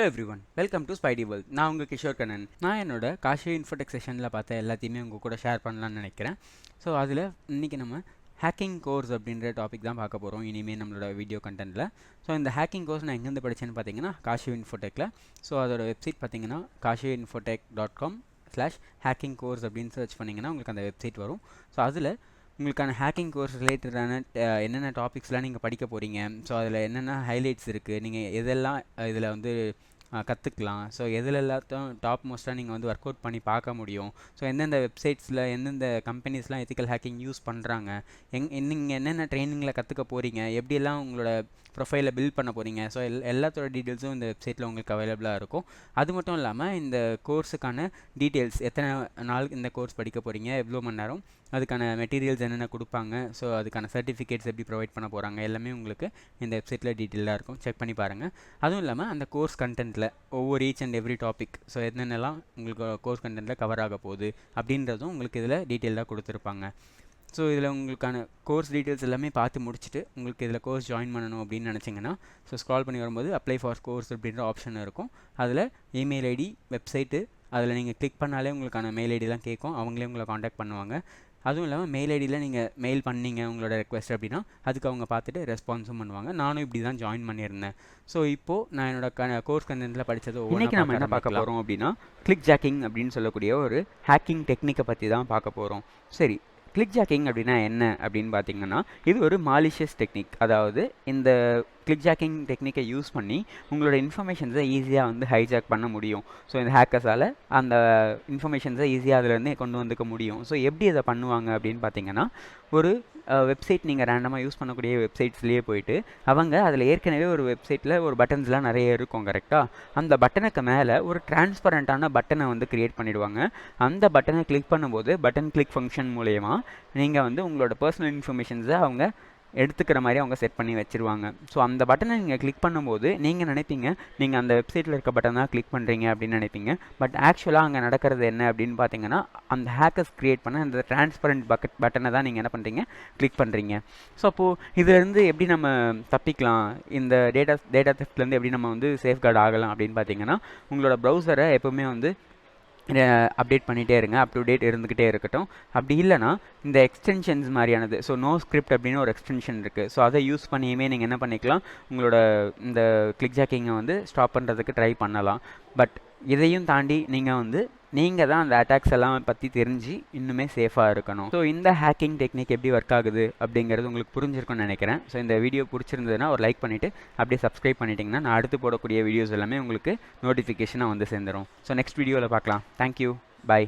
Hello every one, welcome to Spidey world. நான் உங்கள் கிஷோர் கண்ணன். நான் என்னோட காஷி இன்ஃபோடெக் செஷனில் பார்த்த எல்லாத்தையுமே உங்கள் கூட ஷேர் பண்ணலான்னு நினைக்கிறேன். ஸோ அதில் இன்றைக்கி நம்ம ஹேக்கிங் கோர்ஸ் அப்படின்ற டாபிக் தான் பார்க்க போகிறோம் இனிமேல் நம்மளோட வீடியோ கண்டென்ட்டில். ஸோ இந்த ஹேக்கிங் கோர்ஸ் நான் எங்கேருந்து படித்தேன்னு பார்த்தீங்கன்னா காஷி இன்ஃபோடெக்கில். ஸோ அதோட வெப்சைட் பார்த்தீங்கன்னா kashiinfotech.com/hacking course அப்படின்னு சர்ச் பண்ணிங்கன்னா உங்களுக்கு அந்த வெப்சைட் வரும். ஸோ அதில் உங்களுக்கான ஹேக்கிங் கோர்ஸ் ரிலேட்டடான என்னென்ன டாபிக்ஸ்லாம் நீங்கள் படிக்க போகிறீங்க, ஸோ அதில் என்னென்ன ஹைலைட்ஸ் இருக்குது, நீங்கள் எதெல்லாம் இதில் வந்து கற்றுக்கலாம், ஸோ எதில் எல்லாத்தையும் டாப் மோஸ்ட்டாக நீங்கள் வந்து ஒர்க் அவுட் பண்ணி பார்க்க முடியும், ஸோ எந்தெந்த வெப்சைட்ஸில் எந்தெந்த கம்பெனிஸ்லாம் எத்திக்கல் ஹேக்கிங் யூஸ் பண்ணுறாங்க, நீங்கள் என்னென்ன ட்ரைனிங்கில் கற்றுக்க போகிறீங்க, எப்படியெல்லாம் உங்களோட ப்ரொஃபைலை பில்ட் பண்ண போகிறீங்க, ஸோ எல்லாத்தோட டீட்டெயில்ஸும் இந்த வெப்சைட்டில் உங்களுக்கு அவைலபிளாக இருக்கும். அது மட்டும் இல்லாமல் இந்த கோர்ஸுக்கான டீட்டெயில்ஸ், எத்தனை நாள் இந்த கோர்ஸ் படிக்க போகிறீங்க, எவ்வளோ மணி நேரம், அதுக்கான மெட்டீரியல்ஸ் என்னென்ன கொடுப்பாங்க, ஸோ அதுக்கான சர்டிஃபிகேட்ஸ் எப்படி ப்ரொவைட் பண்ண போகிறாங்க, எல்லாமே உங்களுக்கு இந்த வெப்சைட்டில் டீட்டெயிலாக இருக்கும். செக் பண்ணி பாருங்கள். அதுவும் இல்லாமல் அந்த கோர்ஸ் கண்டென்ட்டில் ஒவ்வொரு each and every topic, so என்னென்னலாம் உங்களுக்கு கோர்ஸ் கண்டென்ட்டில் கவர் ஆக போகுது அப்படின்றதும் உங்களுக்கு இதில் டீட்டெயிலாக கொடுத்துருப்பாங்க. ஸோ இதில் உங்களுக்கான கோர்ஸ் டீட்டெயில்ஸ் எல்லாமே பார்த்து முடிச்சுட்டு உங்களுக்கு இதில் கோர்ஸ் ஜாயின் பண்ணணும் அப்படின்னு நினச்சிங்கன்னா, ஸோ ஸ்க்ரால் பண்ணி வரும்போது அப்ளை ஃபார் கோர்ஸ் அப்படின்ற ஆப்ஷன் இருக்கும். அதில் இமெயில் ஐடி, வெப்சைட்டு, அதில் நீங்கள் கிளிக் பண்ணாலே உங்களுக்கான மெயில் ஐடிலாம் கேட்கும். அவங்களே உங்களை காண்டாக்ட் பண்ணுவாங்க. அதுவும் இல்லாமல் மெயில் ஐடியில் நீங்கள் மெயில் பண்ணீங்க உங்களோட ரெக்வெஸ்ட் அப்படின்னா அதுக்கு அவங்க பார்த்துட்டு ரெஸ்பான்ஸும் பண்ணுவாங்க. நானும் இப்படி தான் ஜாயின் பண்ணியிருந்தேன். ஸோ இப்போது நான் என்னோட கோர்ஸ் கண்டென்ட்டில் படித்தது இன்றைக்கி நம்ம என்ன பார்க்க போகிறோம் அப்படின்னா, கிளிக் ஜாக்கிங் அப்படின்னு சொல்லக்கூடிய ஒரு ஹேக்கிங் டெக்னிக்கை பற்றி தான் பார்க்க போகிறோம். சரி, கிளிக் ஜாக்கிங் அப்படின்னா என்ன அப்படின்னு பார்த்தீங்கன்னா, இது ஒரு மாலிஷியஸ் டெக்னிக். அதாவது இந்த கிளிக் ஜாக்கிங் டெக்னிக்கை யூஸ் பண்ணி உங்களோட இன்ஃபர்மேஷன்ஸை ஈஸியாக வந்து ஹைஜாக் பண்ண முடியும். ஸோ இந்த ஹேக்கர்ஸால் அந்த இன்ஃபர்மேஷன்ஸை ஈஸியாக அதிலேருந்து கொண்டு வந்துக்க முடியும். ஸோ எப்படி அதை பண்ணுவாங்க அப்படின்னு பார்த்தீங்கன்னா, ஒரு வெப்சைட் நீங்கள் ரேண்டமாக யூஸ் பண்ணக்கூடிய வெப்சைட்ஸ்லேயே போயிட்டு அவங்க அதில் ஏற்கனவே ஒரு வெப்சைட்டில் ஒரு பட்டன்ஸ்லாம் நிறைய இருக்கும் கரெக்டாக. அந்த பட்டனுக்கு மேலே ஒரு டிரான்ஸ்பரண்ட்டான பட்டனை வந்து க்ரியேட் பண்ணிவிடுவாங்க. அந்த பட்டனை கிளிக் பண்ணும்போது பட்டன் கிளிக் ஃபங்க்ஷன் மூலயமா நீங்கள் வந்து உங்களோட பர்சனல் இன்ஃபர்மேஷன்ஸை அவங்க எடுத்துக்கிற மாதிரி அவங்க செட் பண்ணி வச்சுருவாங்க. ஸோ அந்த பட்டனை நீங்கள் கிளிக் பண்ணும்போது நீங்கள் நினைப்பீங்க நீங்கள் அந்த வெப்சைட்டில் இருக்க பட்டன் தான் கிளிக் பண்ணுறீங்க அப்படின்னு நினைப்பீங்க. பட் ஆக்சுவலாக அங்கே நடக்கிறது என்ன அப்படின்னு பார்த்தீங்கன்னா, அந்த ஹேக்கர்ஸ் க்ரியேட் பண்ண அந்த டிரான்ஸ்பரண்ட் பட்டனை தான் நீங்கள் என்ன பண்ணுறீங்க, கிளிக் பண்ணுறீங்க. ஸோ அப்போது இதிலேருந்து எப்படி நம்ம தப்பிக்கலாம், இந்த டேட்டா தெஃப்ட்லேருந்து எப்படி நம்ம வந்து சேஃப்கார்டு ஆகலாம் அப்படின்னு பார்த்தீங்கன்னா, உங்களோட ப்ரௌசரை எப்போவுமே வந்து அப்டேட் பண்ணிகிட்டே இருங்க. அப் டு டேட் இருந்துக்கிட்டே இருக்கட்டும். அப்படி இல்லைனா இந்த எக்ஸ்டென்ஷன்ஸ் மாதிரியானது, ஸோ நோ ஸ்கிரிப்ட் அப்படின்னு ஒரு எக்ஸ்டென்ஷன் இருக்குது. ஸோ அதை யூஸ் பண்ணியுமே நீங்கள் என்ன பண்ணிக்கலாம், உங்களோட இந்த கிளிக் ஜாக்கிங்கை வந்து ஸ்டாப் பண்ணுறதுக்கு ட்ரை பண்ணலாம். பட் இதையும் தாண்டி நீங்கள் தான் அந்த அட்டாக்ஸ் எல்லாம் பற்றி தெரிஞ்சு இன்னுமே சேஃபாக இருக்கணும். ஸோ இந்த ஹேக்கிங் டெக்னிக் எப்படி ஒர்க் ஆகுது அப்படிங்கிறது உங்களுக்கு புரிஞ்சிருக்குன்னு நினைக்கிறேன். ஸோ இந்த வீடியோ பிடிச்சிருந்ததுன்னா ஒரு லைக் பண்ணிவிட்டு அப்படியே சப்ஸ்கிரைப் பண்ணிட்டீங்கன்னா நான் அடுத்து போடக்கூடிய வீடியோஸ் எல்லாமே உங்களுக்கு நோட்டிஃபிகேஷனாக வந்து சேர்ந்துடும். ஸோ நெக்ஸ்ட் வீடியோவில் பார்க்கலாம். Thank you, by.